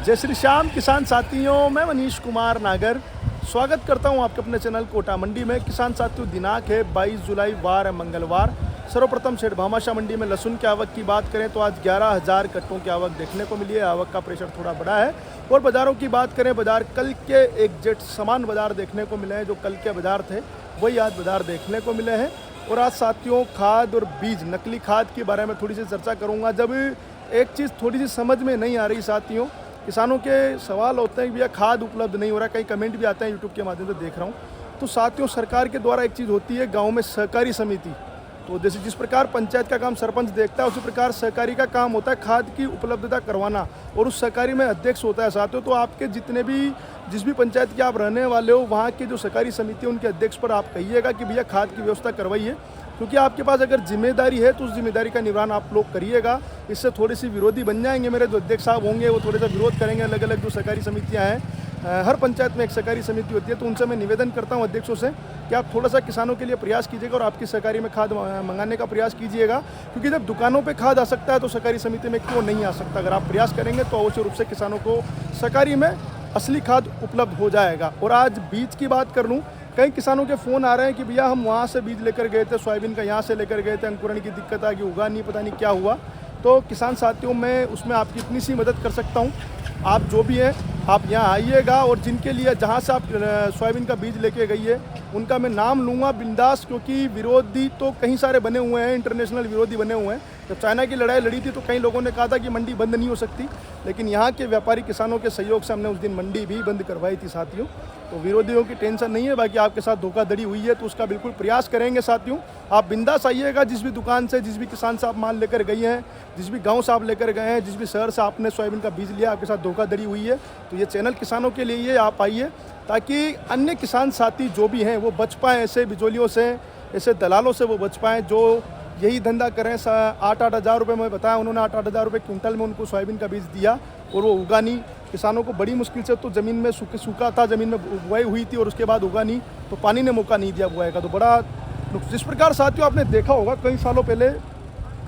जय श्री श्याम किसान साथियों, मैं मनीष कुमार नागर स्वागत करता हूं आपके अपने चैनल कोटा मंडी में। किसान साथियों, दिनांक है 22 जुलाई, वार है मंगलवार। सर्वप्रथम सेठ भामाशाह मंडी में लहसुन की आवक की बात करें तो आज 11,000 कट्टों की आवक देखने को मिली है। आवक का प्रेशर थोड़ा बड़ा है। और बाज़ारों की बात करें, बाज़ार कल के एग्जैक्ट समान बाज़ार देखने को मिले हैं। जो कल के बाज़ार थे वही आज बाज़ार देखने को मिले हैं। और आज साथियों, खाद और बीज, नकली खाद के बारे में थोड़ी सी चर्चा करूँगा। जब एक चीज़ थोड़ी सी समझ में नहीं आ रही साथियों, किसानों के सवाल होते हैं कि भैया खाद उपलब्ध नहीं हो रहा, कई कमेंट भी आते हैं यूट्यूब के माध्यम से देख रहा हूँ। तो साथियों, सरकार के द्वारा एक चीज़ होती है गांव में सहकारी समिति। तो जैसे जिस प्रकार पंचायत का काम सरपंच देखता है, उसी प्रकार सहकारी का काम होता है खाद की उपलब्धता करवाना। और उस सहकारी में अध्यक्ष होता है साथियों। तो आपके जितने भी जिस भी पंचायत के आप रहने वाले हो, वहाँ के जो सहकारी समिति है उनके अध्यक्ष पर आप कहिएगा कि भैया खाद की व्यवस्था करवाइए। क्योंकि आपके पास अगर जिम्मेदारी है तो उस जिम्मेदारी का निवारण आप लोग करिएगा। इससे थोड़ी सी विरोधी बन जाएंगे। मेरे जो अध्यक्ष साहब होंगे वो थोड़ा सा विरोध करेंगे। अलग अलग जो सहकारी समितियां हैं, हर पंचायत में एक सहकारी समिति होती है। तो उनसे मैं निवेदन करता हूं अध्यक्षों से कि आप थोड़ा सा किसानों के लिए प्रयास कीजिएगा और आपकी सहकारी में खाद मंगाने का प्रयास कीजिएगा। क्योंकि जब दुकानों पर खाद आ सकता है तो सहकारी समिति में क्यों नहीं आ सकता। अगर आप प्रयास करेंगे तो अवश्य रूप से किसानों को सहकारी में असली खाद उपलब्ध हो जाएगा। और आज बीज की बात कर लूँ, कई किसानों के फ़ोन आ रहे हैं कि भैया हम वहाँ से बीज लेकर गए थे, सोयाबीन का यहाँ से लेकर गए थे, अंकुरण की दिक्कत आ गई, उगा नहीं, पता नहीं क्या हुआ। तो किसान साथियों, मैं उसमें आपकी इतनी सी मदद कर सकता हूँ। आप जो भी हैं आप यहाँ आइएगा और जिनके लिए जहाँ से आप सोयाबीन का बीज लेके गई है उनका मैं नाम लूँगा बिंदास। क्योंकि विरोधी तो कई सारे बने हुए हैं, इंटरनेशनल विरोधी बने हुए हैं। जब चाइना की लड़ाई लड़ी थी तो कई लोगों ने कहा था कि मंडी बंद नहीं हो सकती, लेकिन यहाँ के व्यापारी किसानों के सहयोग से हमने उस दिन मंडी भी बंद करवाई थी साथियों। तो विरोधियों की टेंशन नहीं है। बाकी आपके साथ धोखाधड़ी हुई है तो उसका बिल्कुल प्रयास करेंगे साथियों। आप बिंदास आइएगा। जिस भी दुकान से, जिस भी किसान से आप माल लेकर गई हैं, जिस भी गांव से आप लेकर गए हैं, जिस भी शहर से आपने सोयाबीन का बीज लिया, आपके साथ धोखाधड़ी हुई है तो ये चैनल किसानों के लिए ही आप आइए, ताकि अन्य किसान साथी जो भी हैं वो बच पाएँ ऐसे बिचौलियों से, ऐसे दलालों से वो बच पाएँ जो यही धंधा करें। 8-8 हज़ार रुपये में बताया उन्होंने, 8-8 हज़ार रुपये क्विंटल में उनको सोयाबीन का बीज दिया और वो उगा नहीं। किसानों को बड़ी मुश्किल से तो ज़मीन में सूखा था, ज़मीन में बुआई हुई थी और उसके बाद उगा नहीं, तो पानी ने मौका नहीं दिया बुआई का। तो बड़ा जिस प्रकार साथियों आपने देखा होगा, कई सालों पहले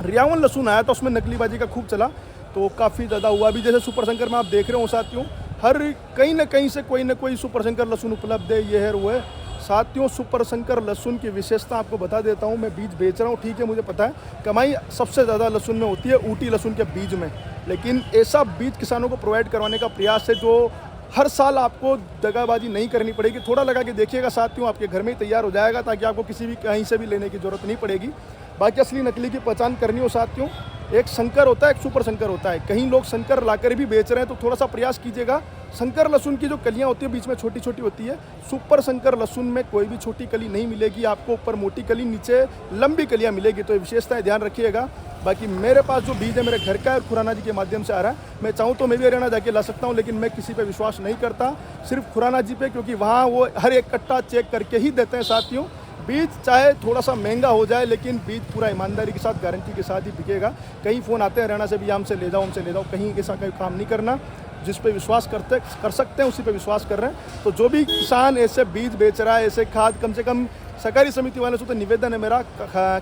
रियावन लहसुन आया था, उसमें नकलीबाजी का खूब चला तो काफ़ी ज़्यादा हुआ भी। जैसे सुपर शंकर में आप देख रहे हो साथियों, हर कहीं ना कहीं से कोई ना कोई सुपर शंकर लहसुन उपलब्ध है, ये है वो है साथियों। सुपर शंकर लहसुन की विशेषता आपको बता देता हूँ। मैं बीज बेच रहा हूँ, ठीक है, मुझे पता है कमाई सबसे ज़्यादा लहसुन में होती है, ऊटी लहसुन के बीज में। लेकिन ऐसा बीज किसानों को प्रोवाइड करवाने का प्रयास है जो हर साल आपको दगाबाजी नहीं करनी पड़ेगी। थोड़ा लगा के देखिएगा साथियों, आपके घर में ही तैयार हो जाएगा, ताकि आपको किसी भी कहीं से भी लेने की ज़रूरत नहीं पड़ेगी। बाकी असली नकली की पहचान करनी हो साथियों, एक शंकर होता है, एक सुपर शंकर होता है। कहीं लोग शंकर लाकर भी बेच रहे हैं तो थोड़ा सा प्रयास कीजिएगा। शंकर लहसुन की जो कलियां होती है बीच में छोटी छोटी होती है, सुपर शंकर लहसुन में कोई भी छोटी कली नहीं मिलेगी आपको, ऊपर मोटी कली, नीचे लंबी कलियां मिलेगी। तो ये विशेषताएं ध्यान रखिएगा। बाकी मेरे पास जो बीज है मेरे घर का है और खुराना जी के माध्यम से आ रहा है। मैं चाहूँ तो मैं भी हरियाणा जाके ला सकता हूँ, लेकिन मैं किसी पे विश्वास नहीं करता, सिर्फ खुराना जी पे, क्योंकि वहाँ वो हर एक कट्टा चेक करके ही देते हैं साथियों। बीज चाहे थोड़ा सा महंगा हो जाए, लेकिन बीज पूरा ईमानदारी के साथ, गारंटी के साथ ही बिकेगा। कई फ़ोन आते हैं हरियाणा से भी, हमसे ले जाओ, हमसे ले जाओ, कहीं ऐसा कोई काम नहीं करना। जिस पे विश्वास कर सकते हैं उसी पे विश्वास कर रहे हैं। तो जो भी किसान ऐसे बीज बेच रहा है, ऐसे खाद, कम से कम सहकारी समिति वालों से तो निवेदन है मेरा,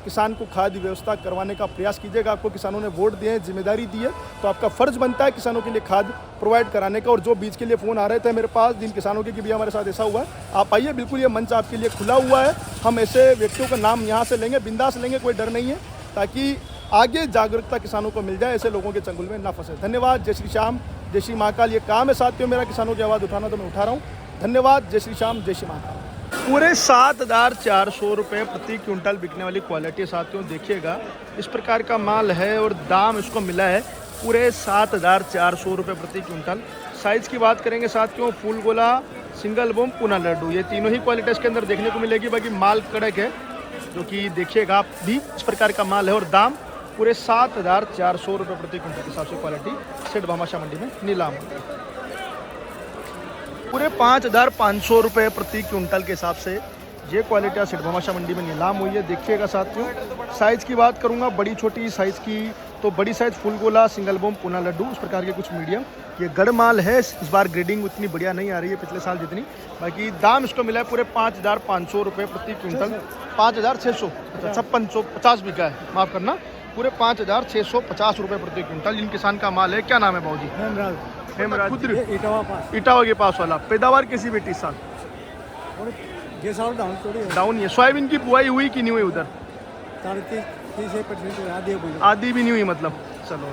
किसान को खाद व्यवस्था करवाने का प्रयास कीजिएगा। आपको किसानों ने वोट दिए हैं, जिम्मेदारी दी है, तो आपका फ़र्ज बनता है किसानों के लिए खाद प्रोवाइड कराने का। और जो बीज के लिए फ़ोन आ रहे थे मेरे पास जिन किसानों के कि भी हमारे साथ ऐसा हुआ है, आप आइए, बिल्कुल ये मंच आपके लिए खुला हुआ है। हम ऐसे व्यक्तियों का नाम यहाँ से लेंगे, बिंदास लेंगे, कोई डर नहीं है, ताकि आगे जागरूकता किसानों को मिल जाए, ऐसे लोगों के चंगुल में ना फंसे। धन्यवाद। जय श्री श्याम, जय श्री महाकाल। ये काम है साथियों मेरा, किसानों की आवाज़ उठाना, तो मैं उठा रहा हूँ। धन्यवाद। जय श्री श्याम, जय श्री महाकाल। पूरे 7,400 रुपये प्रति क्विंटल बिकने वाली क्वालिटी साथियों, देखिएगा इस प्रकार का माल है और दाम इसको मिला है पूरे 7,400 रुपये प्रति क्विंटल। साइज़ की बात करेंगे साथियों, फूल गोला, सिंगल बम, पूना लड्डू, ये तीनों ही क्वालिटी इसके अंदर देखने को मिलेगी। बाकी माल कड़क है, जो कि देखिएगा आप भी इस प्रकार का माल है। और दाम पूरे 7,400 रुपये प्रति क्विंटल के हिसाब से क्वालिटी सेठ भामाशाह मंडी में नीलाम होती है। पूरे 5,500 रुपये प्रति क्विंटल के हिसाब से ये क्वालिटी सेठ भामाशाह मंडी में नीलाम हुई है। देखिएगा साथियों, साइज़ की बात करूंगा, बड़ी छोटी साइज़ की तो बड़ी साइज़ फुल गोला, सिंगल बम, पूना लड्डू, इस प्रकार के कुछ मीडियम। ये गढ़ माल है, इस बार ग्रेडिंग उतनी बढ़िया नहीं आ रही है पिछले साल जितनी। बाकी दाम इसको मिला है पूरे 5,500 रुपये प्रति क्विंटल। 5,600, अच्छा 5650 बिका है, माफ़ करना, पूरे 5,650 रुपये प्रति क्विंटल। जिन किसान का माल है, क्या नाम है भाऊ जी? हेमराज खुद इटावा पास इटावा के पास वाला। पैदावार कैसी बेटी इस साल? और गैस और डाउन थोड़ी है। डाउन ही है। सोयाबीन की बुआई हुई कि नहीं हुई उधर? 30% आधी है बोलो। आधी भी नहीं हुई मतलब। चलो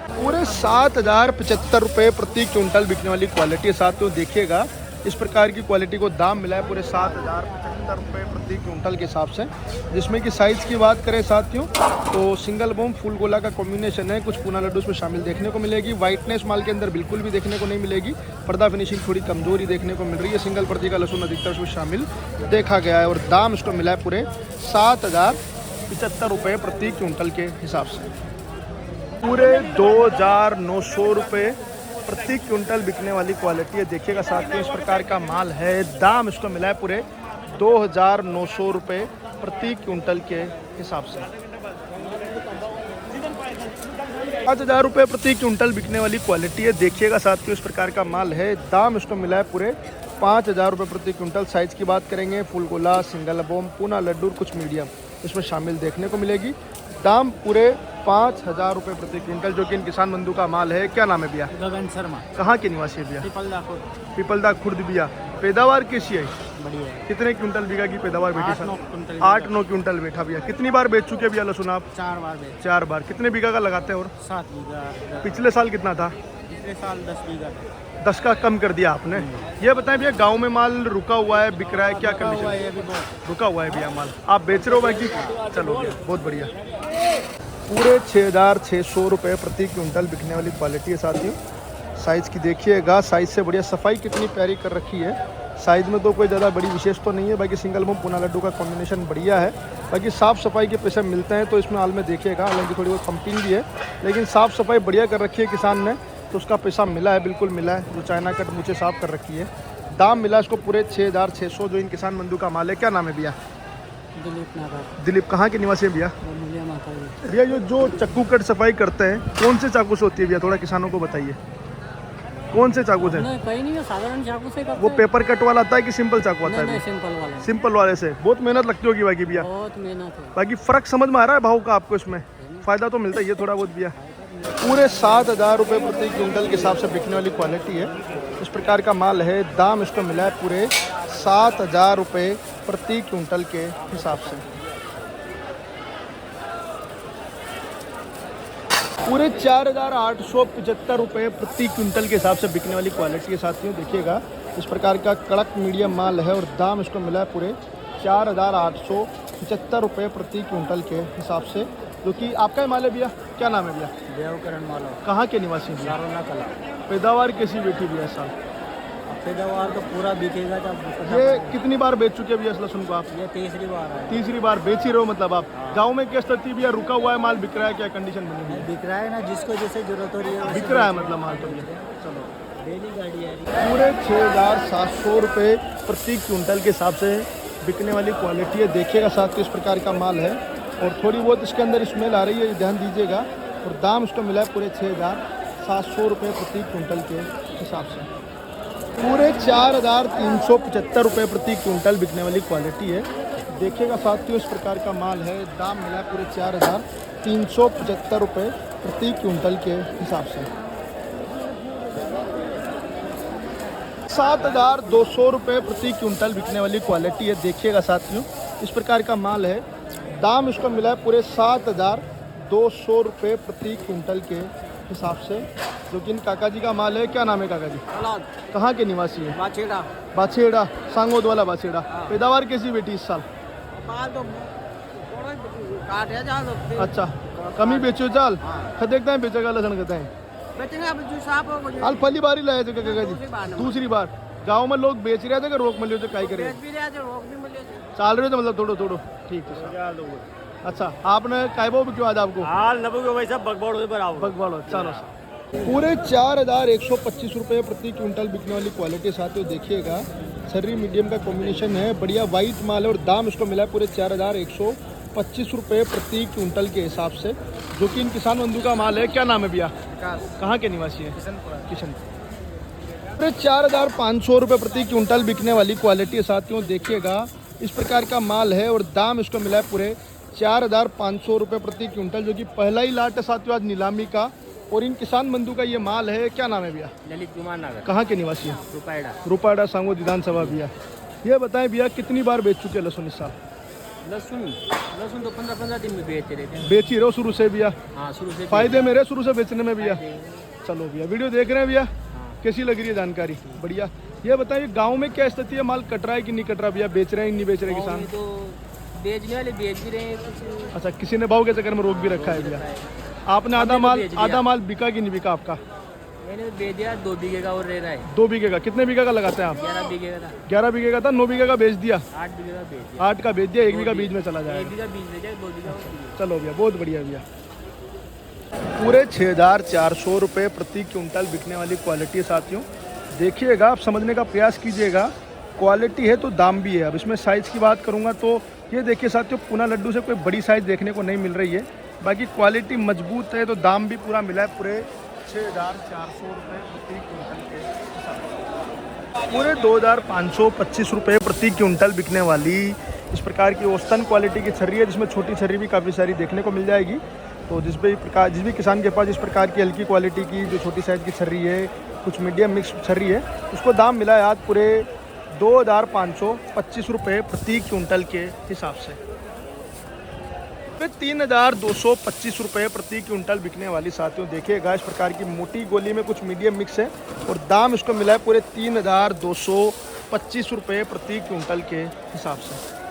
पूरे 7,075 रुपये प्रति क्विंटल बिकने वाली क्वालिटी है साथियों। देखिएगा इस प्रकार की क्वालिटी को दाम मिला है पूरे 7,075 रुपये प्रति क्विंटल के हिसाब से, जिसमें कि साइज़ की बात करें साथियों तो सिंगल बम फुल गोला का कॉम्बिनेशन है। कुछ पूना लड्डू उसमें शामिल देखने को मिलेगी। वाइटनेस माल के अंदर बिल्कुल भी देखने को नहीं मिलेगी। पर्दा फिनिशिंग थोड़ी कमजोरी देखने को मिल रही है। सिंगल प्रति का लहसुन अधिकतर उसमें शामिल देखा गया है और दाम इसको मिला है पूरे 7,075 रुपये प्रति क्विंटल के हिसाब से। पूरे 2,900 रुपये प्रति क्विंटल बिकने वाली क्वालिटी है। देखिएगा साथियों इस प्रकार का माल है। दाम इसको मिला है पूरे 2,900 रुपये प्रति क्विंटल के हिसाब से। 5,000 रुपये प्रति क्विंटल बिकने वाली क्वालिटी है। देखिएगा साथियों इस प्रकार का माल है। दाम इसको मिला है पूरे 5,000 रुपये प्रति क्विंटल। साइज़ की बात करेंगे फुल गोला, सिंगल बम, पूना लड्डू, कुछ मीडियम इसमें शामिल देखने को मिलेगी। दाम पूरे 5,000 रुपये प्रति क्विंटल, जो कि इन किसान बंधु का माल है। क्या नाम है भैया? गगन शर्मा। कहाँ के निवासी है भैया? पिपलदा खुर्द भैया। पैदावार कैसी है? बढ़िया है। कितने क्विंटल बीघा की पैदावार बेटी? 8-9 क्विंटल बेटा भैया। कितनी बार बेच चुके भैया लहसुन आप? 4 बार बेच। 4 बार। कितने बीघा का लगाते हैं? और 7 बीघा। पिछले साल कितना था? पिछले साल 10 बीघा। 10 का कम कर दिया आपने। ये बताएं भैया गांव में माल रुका हुआ है, बिक रहा है, क्या कंडीशन है? रुका हुआ है भैया माल। आप बेच रहे हो बाकी? चलो भैया बहुत बढ़िया। पूरे 6,600 रुपये प्रति क्विंटल बिकने वाली क्वालिटी है साथियों। साइज़ की देखिएगा, साइज़ से बढ़िया। सफाई कितनी प्यारी कर रखी है। साइज़ में तो कोई ज़्यादा बड़ी विशेष तो नहीं है। बाकी सिंगल बम पूना लड्डू का कॉम्बिनेशन बढ़िया है। बाकी साफ़ सफाई के पैसे मिलते हैं तो इसमें हाल में देखिएगा। हालांकि थोड़ी बहुत पंपिंग भी है लेकिन साफ़ सफाई बढ़िया कर रखी है किसान ने, तो उसका पैसा मिला है, बिल्कुल मिला है। जो चाइना कट मुझे साफ़ कर रखी है। दाम मिला इसको पूरे 6,600, जो इन किसान बंधु का माल है। क्या नाम है भैया? दिलीप। कहाँ के निवासी है भैया? भैया जो चक्कू कट सफाई करते हैं कौन से चाकू से होती है भैया? थोड़ा किसानों को बताइए कौन से चाकू से? कहीं नहीं है, साधारण चाकू से करते वो पेपर कट वाला आता है कि सिंपल चाकू आता है? नहीं, सिंपल वाला। सिंपल वाले से बहुत मेहनत लगती होगी बाकी भैया। बहुत मेहनत है। बाकी फर्क समझ में आ रहा है भाव का आपको? इसमें फायदा तो मिलता ही है थोड़ा बहुत भैया। पूरे 7,000 रुपये प्रति क्विंटल के हिसाब से बिकने वाली क्वालिटी है। इस प्रकार का माल है। दाम इसको मिला है पूरे 7,000 रुपये प्रति क्विंटल के हिसाब से। पूरे 4,875 रुपये प्रति क्विंटल के हिसाब से बिकने वाली क्वालिटी के साथियों। देखिएगा इस प्रकार का कड़क मीडियम माल है और दाम इसको मिला है पूरे 4,875 रुपये प्रति क्विंटल के हिसाब से, जो कि आपका ही माल है भैया। क्या नाम है भैया? देवकरण मालो। कहाँ के निवासी हैं? सारोला कला। पैदावार कैसी बेटी भैया साल? पैदावार तो पूरा बिकेगा जब। ये कितनी बार बेच चुके हैं भैया इस लहसुन को आप? ये तीसरी बार है। तीसरी बार बेच ही रहे हो मतलब आप? गांव में क्या स्थिति भैया? रुका हुआ है माल, बिक रहा है? क्या कंडीशन बनी हुई है? बिक रहा है ना, जिसको जैसे जरूरत हो रही है बिक रहा है मतलब माल तो भैया। चलो डेली गाड़ी है। पूरे 6,700 रुपये प्रति क्विंटल के हिसाब से बिकने वाली क्वालिटी है। देखिएगा साथ इस प्रकार का माल है और थोड़ी बहुत इसके अंदर स्मेल आ रही है, ध्यान दीजिएगा। और दाम इसको मिला है पूरे 6,700 रुपये प्रति क्विंटल के हिसाब से। पूरे 4,375 रुपये प्रति क्विंटल बिकने वाली क्वालिटी है। देखिएगा साथियों इस प्रकार का माल है। दाम मिला है पूरे 4,375 रुपये प्रति क्विंटल के हिसाब से। 7,200 रुपये प्रति क्विंटल बिकने वाली क्वालिटी है। देखिएगा साथियों इस प्रकार का माल है। दाम इसको मिला है पूरे 7,200 रुपये प्रति क्विंटल के हिसाब से, जो कि इन काका जी का माल है। क्या नाम है काका जी? कहाँ के निवासी है? बाछेड़ा। सांगोद वाला बाछेड़ा। पैदावार कैसी बेटी इस साल? अच्छा कमी बेचो चाल देखते हैं बेचेगा लसन कहते हैं हाल पहली बार ही लाया थे काका जी? दूसरी बार। गांव में लोग बेच रहे थे कि रोक मिले काय करे? चाल रहे थे मतलब थोड़ो थोड़ो। ठीक है। अच्छा आपने कायबो भी क्यों आज आपको? हाल नबो भाई सब बगबाड़ो। चलो पूरे 4,125 रुपये प्रति क्विंटल बिकने वाली क्वालिटी साथ देखिएगा। सर्री मीडियम का कॉम्बिनेशन है, बढ़िया वाइट माल है और दाम इसको मिला है पूरे 4,125 रुपये प्रति क्विंटल के हिसाब से, जो कि इन किसान बंधु का माल है। क्या नाम है भैया? कहाँ के निवासी है? किशन। पूरे 4,500 रुपये प्रति क्विंटल बिकने वाली क्वालिटी साथियों। देखिएगा इस प्रकार का माल है और दाम इसको मिला है पूरे 4,500 रुपये प्रति क्विंटल, जो कि पहला ही लाट है साथियों आज नीलामी का। और इन किसान बंधु का ये माल है, क्या नाम है भैया? ललित कुमार नगर कहाँ के निवासी हैं? रुपायड़ा। रुपाड़ा सांगोद विधानसभा भैया। ये बताएं भैया कितनी बार बेच चुके हैं लहसुन इस साल? लहसुन लहसुन तो 15-15 दिन में बेच रहे थे। बेच ही रहे हो शुरू से भैया? हाँ, शुरू से फायदे में रहे शुरू से बेचने में भैया? फायदे। चलो भैया, वीडियो देख रहे हैं भैया, हाँ। कैसी लग रही है जानकारी? बढ़िया। ये बताइए गांव में क्या स्थिति है, माल कट रहा है कि नहीं कट रहा भैया? बेच रहे हैं नहीं बेच रहे गाँव किसान? में तो बेचने वाले बेच भी रहे हैं कुछ। अच्छा, किसी ने भाव के चक्कर में रोक भी रखा है भैया? आपने हमने तो आधा माल बिका कि नहीं बिका आपका? मैंने बेच दिया, 2 बीघे का और रह रहा है। 2 बीघे का? कितने बीघे का लगाते हैं आप? 11 बीघे का था। 11 बीघे का था, 9 बीघे का बेच दिया? 8 बीघे का बेच दिया। 8 का बेच दिया, 1 बीघा बीज में चला 1 जाएगा। बीघा बीज ले जाए, 2 बीघा और बीज। चलो भैया, बहुत बढ़िया भैया। पूरे 6,400 रुपये प्रति क्विंटल बिकने वाली क्वालिटी है साथियों। देखिएगा, आप समझने का प्रयास कीजिएगा, क्वालिटी है तो दाम भी है। अब इसमें साइज़ की बात करूँगा तो ये देखिए साथियों, पूना लड्डू से कोई बड़ी साइज़ देखने को नहीं मिल रही है। बाकी क्वालिटी मजबूत है, तो दाम भी पूरा मिला है, पूरे 6,400 रुपये प्रति क्विंटल के हिसाब। पूरे 2,525 रुपये प्रति क्विंटल बिकने वाली इस प्रकार की औसतन क्वालिटी की छर्री है, जिसमें छोटी छर्री भी काफ़ी सारी देखने को मिल जाएगी। तो जिस भी किसान के पास इस प्रकार की हल्की क्वालिटी की जो छोटी साइज़ की छर्री है, कुछ मीडियम मिक्स छर्री है, उसको दाम मिला है आज पूरे 2,525 रुपये प्रति क्विंटल के हिसाब से। फिर 3,225 रुपये प्रति क्विंटल बिकने वाली साथियों, देखिएगा इस प्रकार की मोटी गोली में कुछ मीडियम मिक्स है, और दाम इसको मिला है पूरे 3,225 रुपये प्रति क्विंटल के हिसाब से।